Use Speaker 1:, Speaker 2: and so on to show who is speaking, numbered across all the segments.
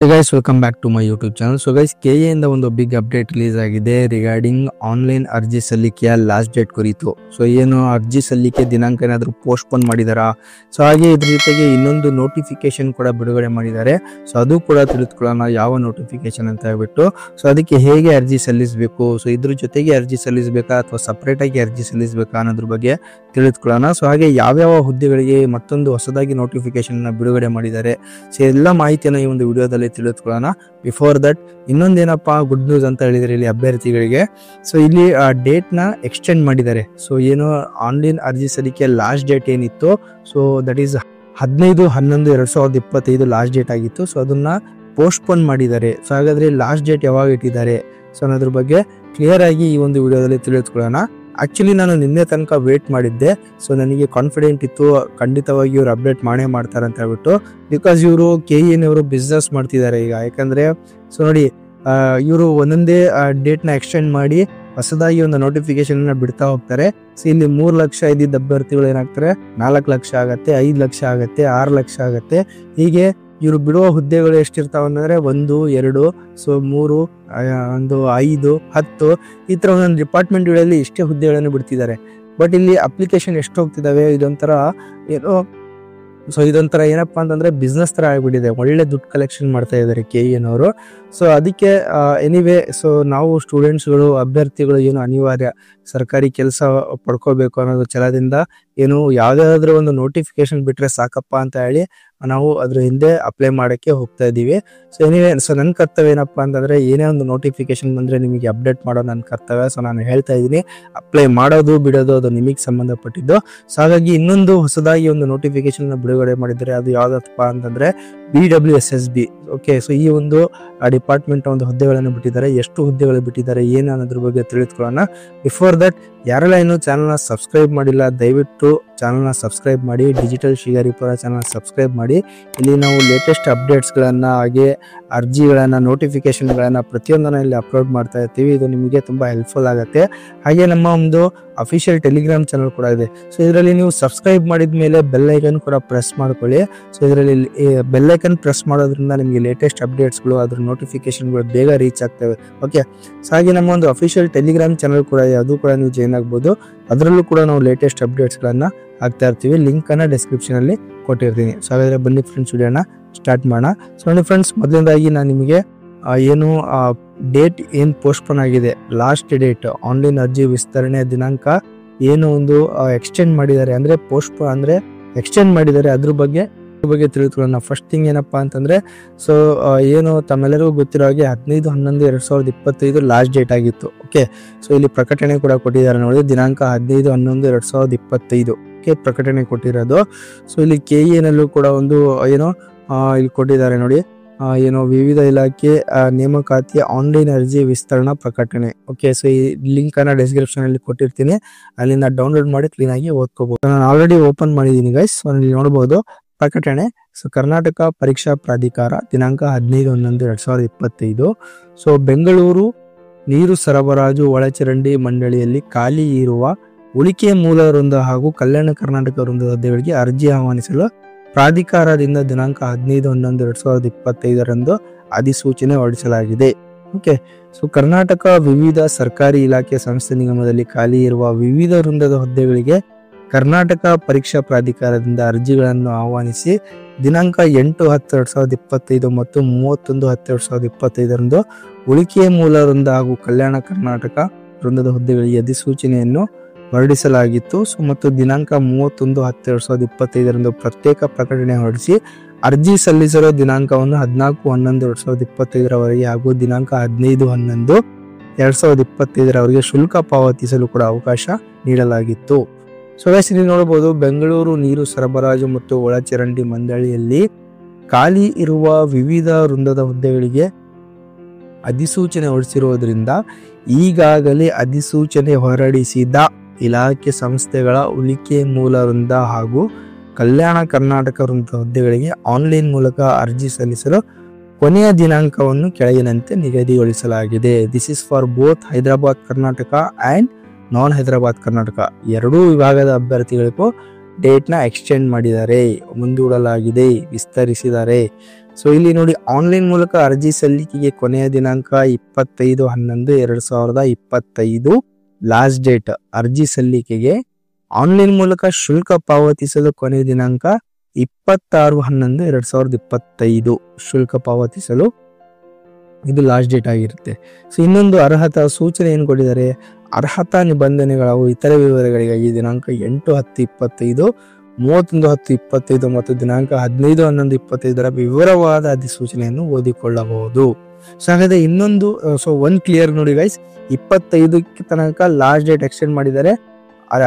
Speaker 1: Hey guys, welcome back to my YouTube channel. So guys, KA ಇಂದ ಒಂದು big update release ಆಗಿದೆ regarding online ಅರ್ಜಿ ಸಲ್ಲಿಕೆಯ last date ಕುರಿತು. So ಏನು ಅರ್ಜಿ ಸಲ್ಲಿಕೆ ದಿನಾಂಕ ಏನಾದರೂ ಪೋಸ್ಟ್ಪೋನ್ ಮಾಡಿದಾರಾ? ಸೊ ಹಾಗೆ ಇದ್ರ ಜೊತೆಗೆ ಇನ್ನೊಂದು ನೋಟಿಫಿಕೇಶನ್ ಕೂಡ ಬಿಡುಗಡೆ ಮಾಡಿದ್ದಾರೆ. ಸೊ ಅದು ಕೂಡ ತಿಳಿದುಕೊಳ್ಳೋಣ ಯಾವ ನೋಟಿಫಿಕೇಶನ್ ಅಂತ ಹೇಳ್ಬಿಟ್ಟು. ಸೊ ಅದಕ್ಕೆ ಹೇಗೆ ಅರ್ಜಿ ಸಲ್ಲಿಸಬೇಕು, ಸೊ ಇದ್ರ ಜೊತೆಗೆ ಅರ್ಜಿ ಸಲ್ಲಿಸಬೇಕಾ ಅಥವಾ ಸಪರೇಟ್ ಆಗಿ ಅರ್ಜಿ ಸಲ್ಲಿಸಬೇಕಾ ಅನ್ನೋದ್ರ ಬಗ್ಗೆ ತಿಳಿದುಕೊಳ್ಳೋಣ. ಸೊ ಹಾಗೆ ಯಾವ್ಯಾವ ಹುದ್ದೆಗಳಿಗೆ ಮತ್ತೊಂದು ಹೊಸದಾಗಿ ನೋಟಿಫಿಕೇಶನ್ ಬಿಡುಗಡೆ ಮಾಡಿದ್ದಾರೆ, ಸೊ ಎಲ್ಲ ಮಾಹಿತಿಯನ್ನು ಈ ಒಂದು ವಿಡಿಯೋದಲ್ಲಿ ತಿಳಿದುಕೊಳ್ಳೋಣ. ಬಿಫೋರ್ ದಟ್ ಇನ್ನೊಂದೇನಪ್ಪಾ ಗುಡ್ ನ್ಯೂಸ್ ಅಂತ ಹೇಳಿದ್ರೆ ಇಲ್ಲಿ ಅಭ್ಯರ್ಥಿಗಳಿಗೆ, ಸೊ ಇಲ್ಲಿ ಡೇಟ್ ನ ಎಕ್ಸ್ಟೆಂಡ್ ಮಾಡಿದ್ದಾರೆ. ಸೊ ಏನು ಆನ್ಲೈನ್ ಅರ್ಜಿ ಸಲ್ಲಿಕೆ ಲಾಸ್ಟ್ ಡೇಟ್ ಏನಿತ್ತು, so that is 15/11/2025 last date ಆಗಿತ್ತು. ಸೊ ಅದನ್ನ ಪೋಸ್ಟ್ಪೋನ್ ಮಾಡಿದ್ದಾರೆ. ಸೊ ಹಾಗಾದ್ರೆ ಲಾಸ್ಟ್ ಡೇಟ್ ಯಾವಾಗ ಇಟ್ಟಿದ್ದಾರೆ ಸೊ ಅನ್ನೋದ್ರ ಬಗ್ಗೆ ಕ್ಲಿಯರ್ ಆಗಿ ಈ ಒಂದು ವಿಡಿಯೋದಲ್ಲಿ ತಿಳಿದುಕೊಳ್ಳೋಣ. ಆಕ್ಚುಲಿ ನಾನು ನಿನ್ನೆ ತನಕ ವೇಟ್ ಮಾಡಿದ್ದೆ. ಸೊ ನನಗೆ ಕಾನ್ಫಿಡೆಂಟ್ ಇತ್ತು ಖಂಡಿತವಾಗಿ ಇವ್ರು ಅಪ್ಡೇಟ್ ಮಾಡೇ ಮಾಡ್ತಾರೆ ಅಂತ ಹೇಳ್ಬಿಟ್ಟು. ಬಿಕಾಸ್ ಇವರು KEನವರು ಬಿಸ್ನೆಸ್ ಮಾಡ್ತಿದ್ದಾರೆ ಈಗ. ಯಾಕಂದ್ರೆ ಸೊ ನೋಡಿ ಇವರು ಒಂದೊಂದೇ ಡೇಟ್ ನ ಎಕ್ಸ್ಟೆಂಡ್ ಮಾಡಿ ಹೊಸದಾಗಿ ಒಂದು ನೋಟಿಫಿಕೇಶನ್ ಬಿಡ್ತಾ ಹೋಗ್ತಾರೆ. ಸೊ ಇಲ್ಲಿ 3 ಲಕ್ಷ ಇದ್ದಿದ್ದ ಅಭ್ಯರ್ಥಿಗಳು ಏನಾಗ್ತಾರೆ 4 ಲಕ್ಷ ಆಗತ್ತೆ, 5 ಲಕ್ಷ ಆಗತ್ತೆ, 6 ಲಕ್ಷ ಆಗತ್ತೆ. ಹೀಗೆ ಇವರು ಬಿಡುವ ಹುದ್ದೆಗಳು ಎಷ್ಟಿರ್ತಾವ ಅಂದ್ರೆ 1, 2, ಸೊ 3, 1, 5, 10 ಈ ತರ ಒಂದೊಂದು ಡಿಪಾರ್ಟ್ಮೆಂಟ್ಗಳಲ್ಲಿ ಇಷ್ಟೇ ಹುದ್ದೆಗಳನ್ನು ಬಿಡ್ತಿದ್ದಾರೆ. ಬಟ್ ಇಲ್ಲಿ ಅಪ್ಲಿಕೇಶನ್ ಎಷ್ಟು ಹೋಗ್ತಿದಾವೆ, ಇದೊಂಥರ ಏನೋ ಸೊ ಇದೊಂಥರ ಏನಪ್ಪಾ ಅಂತಂದ್ರೆ ಬಿಸ್ನೆಸ್ ತರ ಆಗ್ಬಿಟ್ಟಿದೆ. ಒಳ್ಳೆ ದುಡ್ಡು ಕಲೆಕ್ಷನ್ ಮಾಡ್ತಾ ಇದ್ದಾರೆ KEನವರು. ಸೊ ಅದಕ್ಕೆ ಎನಿವೇ ಸೊ ನಾವು ಸ್ಟೂಡೆಂಟ್ಸ್ಗಳು ಅಭ್ಯರ್ಥಿಗಳು ಏನು ಅನಿವಾರ್ಯ ಸರ್ಕಾರಿ ಕೆಲಸ ಪಡ್ಕೋಬೇಕು ಅನ್ನೋದು ಛಲದಿಂದ ಏನು ಯಾವ್ದಾದ್ರು ಒಂದು ನೋಟಿಫಿಕೇಶನ್ ಬಿಟ್ರೆ ಸಾಕಪ್ಪ ಅಂತ ಹೇಳಿ ನಾವು ಅದ್ರ ಹಿಂದೆ ಅಪ್ಲೈ ಮಾಡಕ್ಕೆ ಹೋಗ್ತಾ ಇದೀವಿ. ಸೊ ಎನಿವೇ ಸೊ ನನ್ನ ಕರ್ತವ್ಯ ಏನಪ್ಪಾ ಅಂತಂದ್ರೆ ಏನೇ ಒಂದು ನೋಟಿಫಿಕೇಶನ್ ಬಂದ್ರೆ ನಿಮಗೆ ಅಪ್ಡೇಟ್ ಮಾಡೋದು ನನ್ನ ಕರ್ತವ್ಯ. ಸೊ ನಾನು ಹೇಳ್ತಾ ಇದೀನಿ, ಅಪ್ಲೈ ಮಾಡೋದು ಬಿಡೋದು ಅದು ನಿಮಗೆ ಸಂಬಂಧಪಟ್ಟಿದ್ದು. ಸೊ ಹಾಗಾಗಿ ಇನ್ನೊಂದು ಹೊಸದಾಗಿ ಒಂದು ನೋಟಿಫಿಕೇಶನ್ ಬಿಡುಗಡೆ ಮಾಡಿದ್ದಾರೆ. ಅದು ಯಾವ್ದಪ್ಪ ಅಂತಂದ್ರೆ BWSSB. ಓಕೆ, ಸೊ ಈ ಒಂದು ಡಿಪಾರ್ಟ್ಮೆಂಟ್ ಒಂದು ಹುದ್ದೆಗಳನ್ನು ಬಿಟ್ಟಿದ್ದಾರೆ. ಎಷ್ಟು ಹುದ್ದೆಗಳು ಬಿಟ್ಟಿದ್ದಾರೆ ಏನು ಅನ್ನೋದ್ರ ಬಗ್ಗೆ ತಿಳಿದುಕೊಳ್ಳೋಣ. ಬಿಫೋರ್ ದಟ್ ಯಾರೆಲ್ಲ ಇನ್ನೂ ಚಾನಲ್ನ ಸಬ್ಸ್ಕ್ರೈಬ್ ಮಾಡಿಲ್ಲ ದಯವಿಟ್ಟು ಚಾನಲ್ನ ಸಬ್ಸ್ಕ್ರೈಬ್ ಮಾಡಿ. ಡಿಜಿಟಲ್ ಶಿಕಾರಿಪುರ ಚಾನಲ್ ಸಬ್ಸ್ಕ್ರೈಬ್ ಮಾಡಿ. ಇಲ್ಲಿ ನಾವು ಲೇಟೆಸ್ಟ್ ಅಪ್ಡೇಟ್ಸ್ಗಳನ್ನ ಹಾಗೆ ಅರ್ಜಿಗಳನ್ನ ನೋಟಿಫಿಕೇಶನ್ಗಳನ್ನ ಪ್ರತಿಯೊಂದನ್ನು ಇಲ್ಲಿ ಅಪ್ಲೋಡ್ ಮಾಡ್ತಾ ಇರ್ತೀವಿ. ಇದು ನಿಮಗೆ ತುಂಬಾ ಹೆಲ್ಪ್ಫುಲ್ ಆಗುತ್ತೆ. ಹಾಗೆ ನಮ್ಮ ಒಂದು ಅಫಿಷಿಯಲ್ ಟೆಲಿಗ್ರಾಮ್ ಚಾನಲ್ ಕೂಡ ಇದೆ. ಸೊ ಇದರಲ್ಲಿ ನೀವು ಸಬ್ಸ್ಕ್ರೈಬ್ ಮಾಡಿದ ಮೇಲೆ ಬೆಲ್ ಐಕನ್ ಕೂಡ ಪ್ರೆಸ್ ಮಾಡ್ಕೊಳ್ಳಿ. ಸೊ ಇದರಲ್ಲಿ ಬೆಲ್ ಐಕನ್ ಪ್ರೆಸ್ ಮಾಡೋದ್ರಿಂದ ನಿಮಗೆ ಲೇಟೆಸ್ಟ್ ಅಪ್ಡೇಟ್ಸ್ಗಳು ಅದ್ರ ನೋಟಿಫಿಕೇಶನ್ಗಳು ಬೇಗ ರೀಚ್ ಆಗ್ತವೆ. ಓಕೆ, ಸೊ ಹಾಗೆ ನಮ್ಮ ಒಂದು ಅಫಿಷಿಯಲ್ ಟೆಲಿಗ್ರಾಮ್ ಚಾನಲ್ ಕೂಡ ಇದೆ, ಅದು ಕೂಡ ನೀವು ಜಾಯ್ನ್ ಆಗ್ಬೋದು. ಅದರಲ್ಲೂ ಕೂಡ ನಾವು ಲೇಟೆಸ್ಟ್ ಅಪ್ಡೇಟ್ಸ್ಗಳನ್ನ ಹಾಕ್ತಾ ಇರ್ತೀವಿ. ಲಿಂಕ್ ಅನ್ನ ಡಿಸ್ಕ್ರಿಪ್ಷನ್ ಅಲ್ಲಿ ಕೊಟ್ಟಿರ್ತೀನಿ. ಸೊ ಹಾಗಾದ್ರೆ ಬನ್ನಿ ಫ್ರೆಂಡ್ಸ್ ವಿಡಿಯೋನ ಸ್ಟಾರ್ಟ್ ಮಾಡೋಣ. ಸೊ ನೋಡಿ ಫ್ರೆಂಡ್ಸ್, ಮೊದಲನೇದಾಗಿ ನಾನು ನಿಮಗೆ ಏನು ಡೇಟ್ ಏನು ಪೋಸ್ಟ್ಪೋನ್ ಆಗಿದೆ, ಲಾಸ್ಟ್ ಡೇಟ್ ಆನ್ಲೈನ್ ಅರ್ಜಿ ವಿಸ್ತರಣೆ ದಿನಾಂಕ ಏನು ಒಂದು ಎಕ್ಸ್ಟೆಂಡ್ ಮಾಡಿದ್ದಾರೆ ಅಂದ್ರೆ ಪೋಸ್ಟ್ಪೋನ್ ಅಂದ್ರೆ ಎಕ್ಸ್ಟೆಂಡ್ ಮಾಡಿದ್ದಾರೆ, ಅದ್ರ ಬಗ್ಗೆ ತಿಳಿದುಕೊಳ್ಳೋಣ. ಫಸ್ಟ್ ಥಿಂಗ್ ಏನಪ್ಪಾ ಅಂತಂದ್ರೆ ಸೊ ಏನು ತಮ್ಮೆಲ್ಲರಿಗೂ ಗೊತ್ತಿರೋ ಹಾಗೆ 15/11/2025 ಲಾಸ್ಟ್ ಡೇಟ್ ಆಗಿತ್ತು. ಓಕೆ, ಸೊ ಇಲ್ಲಿ ಪ್ರಕಟಣೆ ಕೂಡ ಕೊಟ್ಟಿದ್ದಾರೆ ನೋಡಿ, ದಿನಾಂಕ 15/11/2025 ಪ್ರಕಟಣೆ ಕೊಟ್ಟಿರೋದು. ಸೊ ಇಲ್ಲಿ KEನಲ್ಲೂ ಕೂಡ ಒಂದು ಏನೋ ಇಲ್ಲಿ ಕೊಟ್ಟಿದ್ದಾರೆ ನೋಡಿ, ಏನೋ ವಿವಿಧ ಇಲಾಖೆ ನೇಮಕಾತಿ ಆನ್ಲೈನ್ ಅರ್ಜಿ ವಿಸ್ತರಣಾ ಪ್ರಕಟಣೆ. ಓಕೆ, ಸೊ ಈ ಲಿಂಕ್ ಅನ್ನ ಡಿಸ್ಕ್ರಿಪ್ಷನ್ ಅಲ್ಲಿ ಕೊಟ್ಟಿರ್ತೀನಿ, ಅಲ್ಲಿಂದ ಡೌನ್ಲೋಡ್ ಮಾಡಿ ಕ್ಲೀನ್ ಆಗಿ ಓದ್ಕೋಬಹುದು. ನಾನು ಆಲ್ರೆಡಿ ಓಪನ್ ಮಾಡಿದೀನಿ ಗೈಸ್. ಇಲ್ಲಿ ನೋಡಬಹುದು ಪ್ರಕಟಣೆ. ಸೊ ಕರ್ನಾಟಕ ಪರೀಕ್ಷಾ ಪ್ರಾಧಿಕಾರ ದಿನಾಂಕ 15/11/2025. ಸೊ ಬೆಂಗಳೂರು ನೀರು ಸರಬರಾಜು ಒಳಚರಂಡಿ ಮಂಡಳಿಯಲ್ಲಿ ಖಾಲಿ ಇರುವ ಉಳಿಕೆ ಮೂಲ ವೃಂದ ಹಾಗೂ ಕಲ್ಯಾಣ ಕರ್ನಾಟಕ ವೃಂದದ ಹುದ್ದೆಗಳಿಗೆ ಅರ್ಜಿ ಆಹ್ವಾನಿಸಲು ಪ್ರಾಧಿಕಾರದಿಂದ ದಿನಾಂಕ 15/11/2025 ಅಧಿಸೂಚನೆ ಹೊರಡಿಸಲಾಗಿದೆ. ಓಕೆ, ಸೊ ಕರ್ನಾಟಕ ವಿವಿಧ ಸರ್ಕಾರಿ ಇಲಾಖೆ ಸಂಸ್ಥೆ ನಿಗಮದಲ್ಲಿ ಖಾಲಿ ಇರುವ ವಿವಿಧ ವೃಂದದ ಹುದ್ದೆಗಳಿಗೆ ಕರ್ನಾಟಕ ಪರೀಕ್ಷಾ ಪ್ರಾಧಿಕಾರದಿಂದ ಅರ್ಜಿಗಳನ್ನು ಆಹ್ವಾನಿಸಿ ದಿನಾಂಕ 8/10/2025 ಮತ್ತು 31/10/2025 ಉಳಿಕೆ ಮೂಲ ವೃಂದ ಹಾಗೂ ಕಲ್ಯಾಣ ಕರ್ನಾಟಕ ವೃಂದದ ಹುದ್ದೆಗಳಿಗೆ ಅಧಿಸೂಚನೆಯನ್ನು ಹೊರಡಿಸಲಾಗಿತ್ತು. ಸೊ ಮತ್ತು ದಿನಾಂಕ 31/10/2025 ಪ್ರತ್ಯೇಕ ಪ್ರಕಟಣೆ ಹೊರಡಿಸಿ ಅರ್ಜಿ ಸಲ್ಲಿಸಲು ದಿನಾಂಕವನ್ನು 14/11/2025 ಹಾಗೂ ದಿನಾಂಕ 15/11/2025 ಶುಲ್ಕ ಪಾವತಿಸಲು ಕೂಡ ಅವಕಾಶ ನೀಡಲಾಗಿತ್ತು. ಸೊ ಇಲ್ಲಿ ನೋಡಬಹುದು ಬೆಂಗಳೂರು ನೀರು ಸರಬರಾಜು ಮತ್ತು ಒಳಚರಂಡಿ ಮಂಡಳಿಯಲ್ಲಿ ಖಾಲಿ ಇರುವ ವಿವಿಧ ವೃಂದದ ಹುದ್ದೆಗಳಿಗೆ ಅಧಿಸೂಚನೆ ಹೊರಡಿಸಿರುವುದರಿಂದ ಈಗಾಗಲೇ ಅಧಿಸೂಚನೆ ಹೊರಡಿಸಿದ ಇಲಾಖೆ ಸಂಸ್ಥೆಗಳ ಉಳಿಕೆ ಮೂಲ ವೃಂದ ಹಾಗೂ ಕಲ್ಯಾಣ ಕರ್ನಾಟಕ ವೃಂದದ ಹುದ್ದೆಗಳಿಗೆ ಆನ್ಲೈನ್ ಮೂಲಕ ಅರ್ಜಿ ಸಲ್ಲಿಸಲು ಕೊನೆಯ ದಿನಾಂಕವನ್ನು ಕೆಳಗಿನಂತೆ ನಿಗದಿಗೊಳಿಸಲಾಗಿದೆ. This is for both Hyderabad Karnataka and non Hyderabad Karnataka ಎರಡೂ ವಿಭಾಗದ ಅಭ್ಯರ್ಥಿಗಳಿಗೂ ಡೇಟ್ ನ ಎಕ್ಸ್ಟೆಂಡ್ ಮಾಡಿದ್ದಾರೆ, ಮುಂದೂಡಲಾಗಿದೆ, ವಿಸ್ತರಿಸಿದ್ದಾರೆ. ಸೊ ಇಲ್ಲಿ ನೋಡಿ ಆನ್ಲೈನ್ ಮೂಲಕ ಅರ್ಜಿ ಸಲ್ಲಿಕೆಗೆ ಕೊನೆಯ ದಿನಾಂಕ 25/11/2025 ಲಾಸ್ಟ್ ಡೇಟ್. ಅರ್ಜಿ ಸಲ್ಲಿಕೆಗೆ ಆನ್ಲೈನ್ ಮೂಲಕ ಶುಲ್ಕ ಪಾವತಿಸಲು ಕೊನೆಯ ದಿನಾಂಕ 26/11/2025 ಶುಲ್ಕ ಪಾವತಿಸಲು ಇದು ಲಾಸ್ಟ್ ಡೇಟ್ ಆಗಿರುತ್ತೆ. ಸೊ ಇನ್ನೊಂದು ಅರ್ಹತಾ ಸೂಚನೆ ಏನು ಕೊಟ್ಟಿದ್ದಾರೆ, ಅರ್ಹತಾ ನಿಬಂಧನೆಗಳು ಇತರೆ ವಿವರಗಳಿಗಾಗಿ ದಿನಾಂಕ 8/10/25, 31/10/25 ಮತ್ತು ದಿನಾಂಕ 15/11/25 ವಿವರವಾದ ಅಧಿಸೂಚನೆಯನ್ನು ಓದಿಕೊಳ್ಳಬಹುದು. ಸೊ ಹಾಗಾದ್ರೆ ಇನ್ನೊಂದು ಒಂದ್ ಕ್ಲಿಯರ್ ನೋಡಿ ಗೈಸ್, 25ಕ್ಕೆ ತನಕ ಲಾಸ್ಟ್ ಡೇಟ್ ಎಕ್ಸ್ಟೆಂಡ್ ಮಾಡಿದ್ದಾರೆ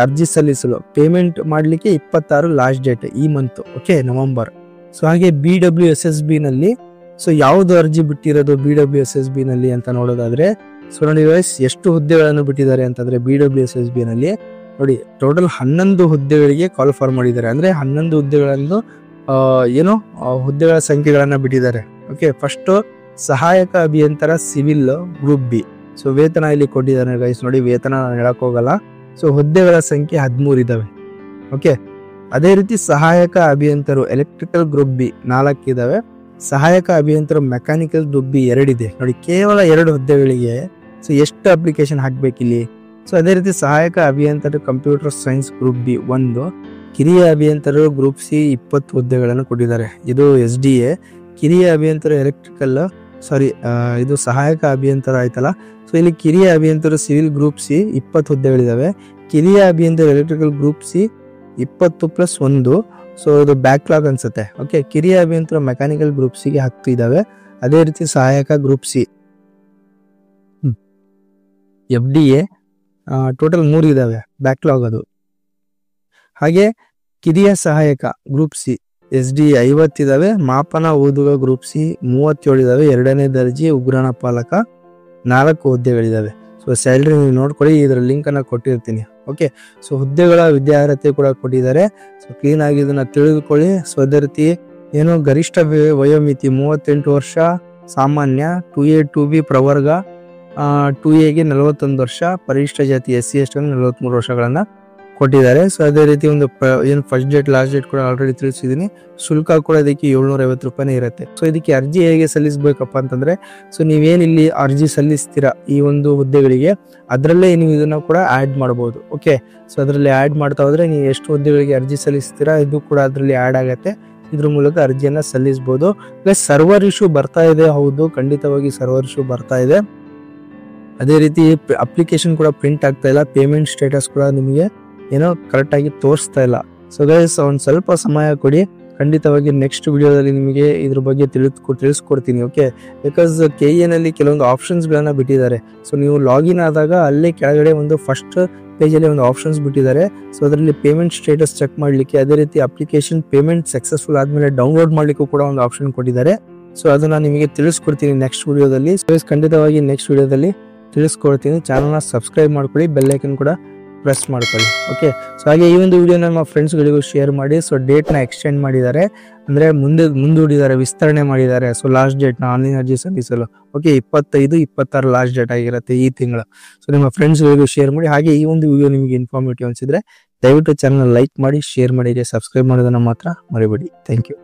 Speaker 1: ಅರ್ಜಿ ಸಲ್ಲಿಸಲು. ಪೇಮೆಂಟ್ ಮಾಡ್ಲಿಕ್ಕೆ 26 ಲಾಸ್ಟ್ ಡೇಟ್ ಈ ಮಂತ್, ಓಕೆ, ನವೆಂಬರ್. ಸೊ ಹಾಗೆ BWSSB ನಲ್ಲಿ ಸೊ ಯಾವ್ದು ಅರ್ಜಿ ಬಿಟ್ಟಿರೋದು BWSSB ನಲ್ಲಿ ಅಂತ ನೋಡೋದಾದ್ರೆ, ಸೊ ನೋಡಿ ಗೈಸ್ ಎಷ್ಟು ಹುದ್ದೆಗಳನ್ನು ಬಿಟ್ಟಿದ್ದಾರೆ ಅಂತಂದ್ರೆ BWSSB ನಲ್ಲಿ ನೋಡಿ ಟೋಟಲ್ 11 ಹುದ್ದೆಗಳಿಗೆ ಕಾಲ್ ಫಾರ್ ಮಾಡಿದ್ದಾರೆ. ಅಂದ್ರೆ 11 ಹುದ್ದೆಗಳನ್ನು ಹುದ್ದೆಗಳ ಸಂಖ್ಯೆಗಳನ್ನ ಬಿಟ್ಟಿದ್ದಾರೆ. ಓಕೆ, ಫಸ್ಟ್ ಸಹಾಯಕ ಅಭಿಯಂತರ ಸಿವಿಲ್ ಗ್ರೂಪ್ ಬಿ. ಸೊ ವೇತನ ಇಲ್ಲಿ ಕೊಟ್ಟಿದ್ದಾರೆ ಗೈಸ್, ನೋಡಿ ವೇತನ ನಾನು ಹೇಳಕ್ ಹೋಗಲ್ಲ. ಸೊ ಹುದ್ದೆಗಳ ಸಂಖ್ಯೆ 13 ಇದಾವೆ. ಓಕೆ, ಅದೇ ರೀತಿ ಸಹಾಯಕ ಅಭಿಯಂತರು ಎಲೆಕ್ಟ್ರಿಕಲ್ ಗ್ರೂಪ್ ಬಿ 4 ಇದಾವೆ. ಸಹಾಯಕ ಅಭಿಯಂತರು ಮೆಕ್ಯಾನಿಕಲ್ ಗ್ರೂಪ್ ಬಿ 2 ಇದೆ. ನೋಡಿ ಕೇವಲ 2 ಹುದ್ದೆಗಳಿಗೆ ಸೊ ಎಷ್ಟು ಅಪ್ಲಿಕೇಶನ್ ಹಾಕ್ಬೇಕಿಲ್ಲಿ. ಸೊ ಅದೇ ರೀತಿ ಸಹಾಯಕ ಅಭಿಯಂತರು ಕಂಪ್ಯೂಟರ್ ಸೈನ್ಸ್ ಗ್ರೂಪ್ ಬಿ 1, ಕಿರಿಯ ಅಭಿಯಂತರು ಗ್ರೂಪ್ ಸಿ 20 ಹುದ್ದೆಗಳನ್ನು ಕೊಟ್ಟಿದ್ದಾರೆ. ಇದು SDA. ಕಿರಿಯ ಅಭಿಯಂತರು ಎಲೆಕ್ಟ್ರಿಕಲ್ ಇದು ಸಹಾಯಕ ಅಭಿಯಂತರ ಆಯ್ತಲ್ಲ. ಸೊ ಇಲ್ಲಿ ಕಿರಿಯ ಅಭಿಯಂತರು ಸಿವಿಲ್ ಗ್ರೂಪ್ ಸಿ 20 ಹುದ್ದೆಗಳಿದಾವೆ. ಕಿರಿಯ ಅಭಿಯಂತರು ಎಲೆಕ್ಟ್ರಿಕಲ್ ಗ್ರೂಪ್ ಸಿ 20+1. ಸೊ ಇದು ಬ್ಯಾಕ್ಲಾಗ್ ಅನ್ಸುತ್ತೆ. ಓಕೆ, ಕಿರಿಯ ಅಭಿಯಂತರ ಮೆಕ್ಯಾನಿಕಲ್ ಗ್ರೂಪ್ ಸಿಗೆ 10 ಇದಾವೆ. ಅದೇ ರೀತಿ ಸಹಾಯಕ ಗ್ರೂಪ್ ಸಿ FDA ಟೋಟಲ್ 3 ಇದಾವೆ, ಬ್ಯಾಕ್ಲಾಗ್ ಅದು. ಹಾಗೆ ಕಿರಿಯ ಸಹಾಯಕ ಗ್ರೂಪ್ ಸಿ SDA 50 ಇದಾವೆ. ಮಾಪನ ಓದುಗ ಗ್ರೂಪ್ ಸಿ 37 ಇದಾವೆ. 2ನೇ ದರ್ಜೆ ಉಗ್ರಾಣ ಪಾಲಕ 4 ಹುದ್ದೆಗಳಿದಾವೆ. ಸೊ ಸ್ಯಾಲ್ರಿ ನೀವು ನೋಡ್ಕೊಳ್ಳಿ, ಇದರ ಲಿಂಕ್ ಅನ್ನ ಕೊಟ್ಟಿರ್ತೀನಿ. ಓಕೆ, ಸೊ ಹುದ್ದೆಗಳ ವಿದ್ಯಾರ್ಹತೆ ಕೂಡ ಕೊಟ್ಟಿದ್ದಾರೆ. ಸೊ ಕ್ಲೀನ್ ಆಗಿ ಇದನ್ನ ತಿಳಿದುಕೊಳ್ಳಿ. ಸೊ ಅದೇ ರೀತಿ ಗರಿಷ್ಠ ವಯೋಮಿತಿ 38 ವರ್ಷ ಸಾಮಾನ್ಯ, 2A 2B ಪ್ರವರ್ಗ, 2Aಗೆ 41 ವರ್ಷ, ಪರಿಶಿಷ್ಟ ಜಾತಿ SC ST 43 ವರ್ಷಗಳನ್ನ ಕೊಟ್ಟಿದ್ದಾರೆ. ಸೊ ಅದೇ ರೀತಿ ಒಂದು ಫಸ್ಟ್ ಡೇಟ್ ಲಾಸ್ಟ್ ಡೇಟ್ ಕೂಡ ಆಲ್ರೆಡಿ ತಿಳಿಸಿದೀನಿ. ಶುಲ್ಕ ಕೂಡ ಇದಕ್ಕೆ 750 ರೂಪಾಯಿ ಇರುತ್ತೆ. ಸೊ ಇದಕ್ಕೆ ಅರ್ಜಿ ಹೇಗೆ ಸಲ್ಲಿಸಬೇಕಪ್ಪ ಅಂತಂದ್ರೆ, ಸೊ ನೀವೇನ್ ಇಲ್ಲಿ ಅರ್ಜಿ ಸಲ್ಲಿಸ್ತೀರಾ ಈ ಒಂದು ಹುದ್ದೆಗಳಿಗೆ, ಅದರಲ್ಲೇ ನೀವು ಇದನ್ನ ಕೂಡ ಆಡ್ ಮಾಡಬಹುದು. ಓಕೆ, ಸೊ ಅದರಲ್ಲಿ ಆಡ್ ಮಾಡ್ತಾ ಹೋದ್ರೆ ನೀವು ಎಷ್ಟು ಹುದ್ದೆಗಳಿಗೆ ಅರ್ಜಿ ಸಲ್ಲಿಸ್ತೀರಾ ಇದು ಕೂಡ ಅದರಲ್ಲಿ ಆಡ್ ಆಗತ್ತೆ. ಇದ್ರ ಮೂಲಕ ಅರ್ಜಿಯನ್ನ ಸಲ್ಲಿಸಬಹುದು. ಸರ್ವರ್ ಇಶ್ಯೂ ಬರ್ತಾ ಇದೆ, ಹೌದು ಖಂಡಿತವಾಗಿ ಸರ್ವರ್ ಇಶ್ಯೂ ಬರ್ತಾ ಇದೆ. ಅದೇ ರೀತಿ ಅಪ್ಲಿಕೇಶನ್ ಕೂಡ ಪ್ರಿಂಟ್ ಆಗ್ತಾ ಇಲ್ಲ, ಪೇಮೆಂಟ್ ಸ್ಟೇಟಸ್ ಕೂಡ ನಿಮಗೆ ಕರೆಕ್ಟ್ ಆಗಿ ತೋರಿಸ್ತಾ ಇಲ್ಲ. ಸೊ ಗೈಸ್ ಒಂದ್ ಸ್ವಲ್ಪ ಸಮಯ ಕೊಡಿ, ಖಂಡಿತವಾಗಿ ನೆಕ್ಸ್ಟ್ ವಿಡಿಯೋದಲ್ಲಿ ನಿಮಗೆ ಇದ್ರ ಬಗ್ಗೆ ತಿಳಿಸ್ಕೊಡ್ತೀನಿ. ಓಕೆ, ಬಿಕಾಸ್ KE ನಲ್ಲಿ ಕೆಲವೊಂದು ಆಪ್ಷನ್ಸ್ ಗಳನ್ನ ಬಿಟ್ಟಿದ್ದಾರೆ. ಸೊ ನೀವು ಲಾಗಿನ್ ಆದಾಗ ಅಲ್ಲೇ ಕೆಳಗಡೆ ಒಂದು ಫಸ್ಟ್ ಪೇಜ್ ಅಲ್ಲಿ ಒಂದು ಆಪ್ಷನ್ಸ್ ಬಿಟ್ಟಿದ್ದಾರೆ. ಸೊ ಅದರಲ್ಲಿ ಪೇಮೆಂಟ್ ಸ್ಟೇಟಸ್ ಚೆಕ್ ಮಾಡ್ಲಿಕ್ಕೆ, ಅದೇ ರೀತಿ ಅಪ್ಲಿಕೇಶನ್ ಪೇಮೆಂಟ್ ಸಕ್ಸಸ್ಫುಲ್ ಆದ್ಮೇಲೆ ಡೌನ್ಲೋಡ್ ಮಾಡ್ಲಿಕ್ಕೂ ಕೂಡ ಒಂದು ಆಪ್ಷನ್ ಕೊಟ್ಟಿದ್ದಾರೆ. ಸೊ ಅದನ್ನ ನಿಮಗೆ ತಿಳಿಸ್ಕೊಡ್ತೀನಿ ನೆಕ್ಸ್ಟ್ ವಿಡಿಯೋದಲ್ಲಿ. ಸೊ ಖಂಡಿತವಾಗಿ ನೆಕ್ಸ್ಟ್ ವಿಡಿಯೋದಲ್ಲಿ ತಿಳಿಸ್ಕೊಡ್ತೀನಿ. ಚಾನಲ್ನ ಸಬ್ಸ್ಕ್ರೈಬ್ ಮಾಡ್ಕೊಳ್ಳಿ, ಬೆಲ್ ಐಕನ್ ಕೂಡ ಪ್ರೆಸ್ ಮಾಡ್ಕೊಳ್ಳಿ. ಓಕೆ, ಸೊ ಹಾಗೆ ಈ ಒಂದು ವಿಡಿಯೋ ನಮ್ಮ ಫ್ರೆಂಡ್ಸ್ಗಳಿಗೂ ಶೇರ್ ಮಾಡಿ. ಸೊ ಡೇಟ್ನ ಎಕ್ಸ್ಟೆಂಡ್ ಮಾಡಿದ್ದಾರೆ, ಅಂದ್ರೆ ಮುಂದೂಡಿದ್ದಾರೆ, ವಿಸ್ತರಣೆ ಮಾಡಿದ್ದಾರೆ. ಸೊ ಲಾಸ್ಟ್ ಡೇಟ್ನ ಆನ್ಲೈನ್ ಅರ್ಜಿ ಸಲ್ಲಿಸಲು ಓಕೆ 25/26 ಲಾಸ್ಟ್ ಡೇಟ್ ಆಗಿರುತ್ತೆ ಈ ತಿಂಗಳು. ಸೊ ನಿಮ್ಮ ಫ್ರೆಂಡ್ಸ್ಗಳಿಗೂ ಶೇರ್ ಮಾಡಿ. ಹಾಗೆ ಈ ಒಂದು ವಿಡಿಯೋ ನಿಮಗೆ ಇನ್ಫಾರ್ಮೇಟಿವ್ ಅನ್ಸಿದ್ರೆ ದಯವಿಟ್ಟು ಚಾನಲ್ ಲೈಕ್ ಮಾಡಿ, ಶೇರ್ ಮಾಡಿ, ಸಬ್ಸ್ಕ್ರೈಬ್ ಮಾಡೋದನ್ನ ಮಾತ್ರ ಮರಿಬೇಡಿ. Thank you.